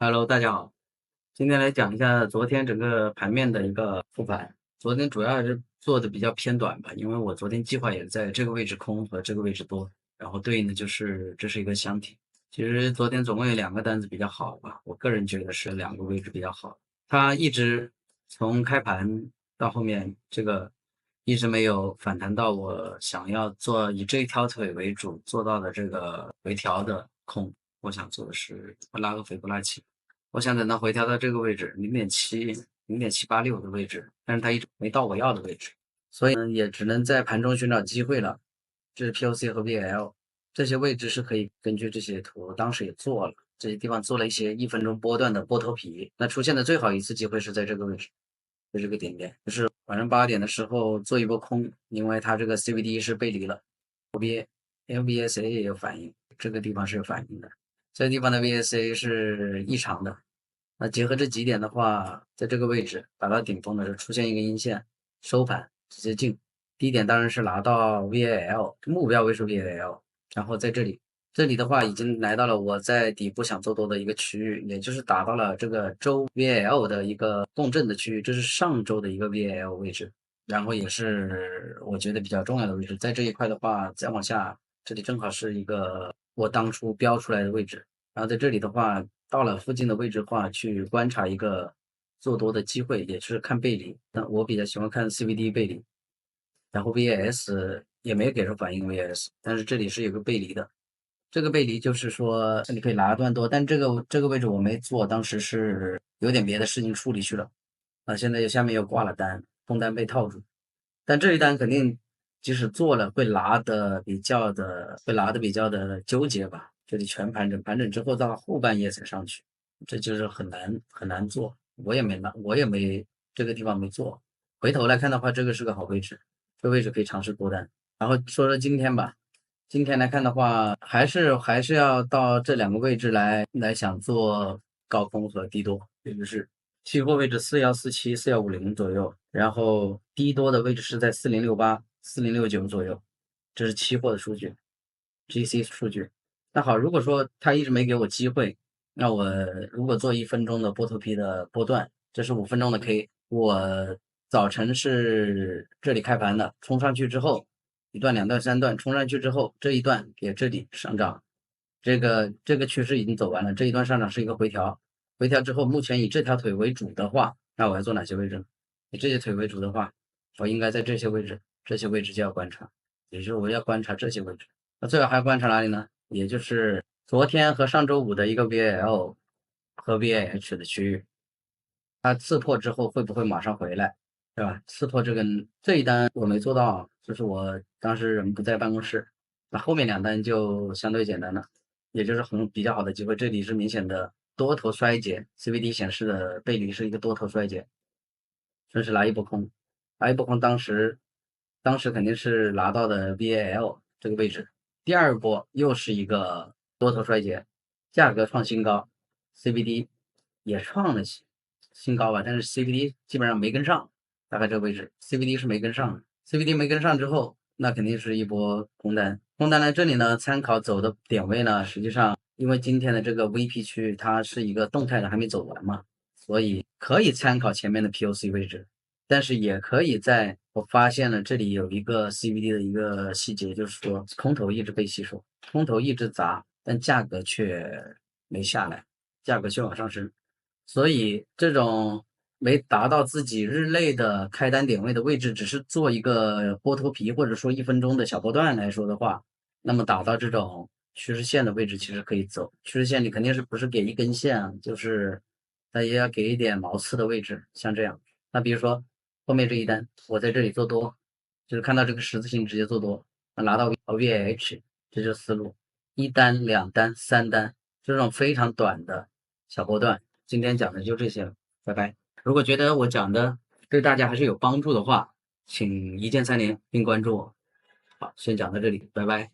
Hello，大家好，今天来讲一下昨天整个盘面的一个复盘。昨天主要还是做的比较偏短吧，因为我昨天计划也在这个位置空和这个位置多，然后对应的就是这是一个箱体。其实昨天总共有两个单子比较好吧，我个人觉得是两个位置比较好。它一直从开盘到后面这个一直没有反弹到我想要做以这一条腿为主做到的这个回调的空。我想做的是拉个斐波那契。我想等它回调到这个位置0.786的位置，但是它一直没到我要的位置，所以呢也只能在盘中寻找机会了。这是 POC 和 VL 这些位置是可以根据这些图，当时也做了，这些地方做了一些1分钟波段的波头皮。那出现的最好一次机会是在这个位置，在这个点点，就是晚上8点的时候做一波空，因为它这个 CVD 是背离了 LBSA 也有反应，这个地方是有反应的。这个地方的 VSA 是异常的，那结合这几点的话，在这个位置达到顶峰的时候出现一个阴线，收盘直接进。低点当然是拿到 VAL 目标位数 VAL，然后在这里的话已经来到了我在底部想做多的一个区域，也就是达到了这个周 VAL 的一个共振的区域，这是上周的一个 VAL 位置，然后也是我觉得比较重要的位置。在这一块的话，再往下，这里正好是一个我当初标出来的位置。然后在这里的话，到了附近的位置的话，去观察一个做多的机会，也是看背离。那我比较喜欢看 CVD 背离，然后 VS 也没给出反应 VS，但是这里是有个背离的。这个背离就是说你可以拿断多，但这个位置我没做，当时是有点别的事情处理去了。现在下面又挂了单，空单被套住，但这一单肯定即使做了会拿的比较的纠结吧。这里全盘整，盘整之后到后半夜才上去，这就是很难做。我也没这个地方没做。回头来看的话，这个是个好位置，这个位置可以尝试多单。然后说说今天吧，今天来看的话，还是要到这两个位置来想做高空和低多，也就是期货位置4147、4150左右，然后低多的位置是在4068、4069左右，这是期货的数据，GC 数据。那好，如果说他一直没给我机会，那我如果做1分钟的波头皮的波段，这是5分钟的 K，我早晨是这里开盘的，冲上去之后，一段、两段、三段，冲上去之后，这一段给这里上涨，这个趋势已经走完了，这一段上涨是一个回调，回调之后，目前以这条腿为主的话，那我要做哪些位置呢？以这些腿为主的话，我应该在这些位置就要观察，也就是我要观察这些位置。那最好还要观察哪里呢？也就是昨天和上周五的一个 VAL 和 VAH 的区域，它刺破之后会不会马上回来，对吧？刺破这一单我没做到，就是我当时人不在办公室，那后面两单就相对简单了，也就是比较好的机会。这里是明显的多头衰竭，CVD 显示的背离是一个多头衰竭，顺势拿一波空，拿一波空当时肯定是拿到的 VAL 这个位置，第二波又是一个多头衰竭，价格创新高，CVD 也创了新高吧，但是 CVD 基本上没跟上，大概这个位置 CVD 是没跟上的，CVD 没跟上之后，那肯定是一波空单。空单呢，这里呢参考走的点位呢，实际上因为今天的这个 VP 区它是一个动态的，还没走完嘛，所以可以参考前面的 POC 位置，但是也可以我发现了这里有一个 CVD 的一个细节，就是说空头一直被吸收，空头一直砸，但价格却没下来，价格却往上升，所以这种没达到自己日内的开单点位的位置，只是做一个波头皮或者说1分钟的小波段来说的话，那么打到这种趋势线的位置其实可以走，趋势线你肯定是不是给一根线啊，就是它也要给一点毛刺的位置，像这样。那比如说后面这一单，我在这里做多，就是看到这个十字星直接做多，拿到 VH，这就是思路，一单、两单、三单，这种非常短的小波段。今天讲的就这些了，拜拜。如果觉得我讲的对大家还是有帮助的话，请一键三连并关注我。好，先讲到这里，拜拜。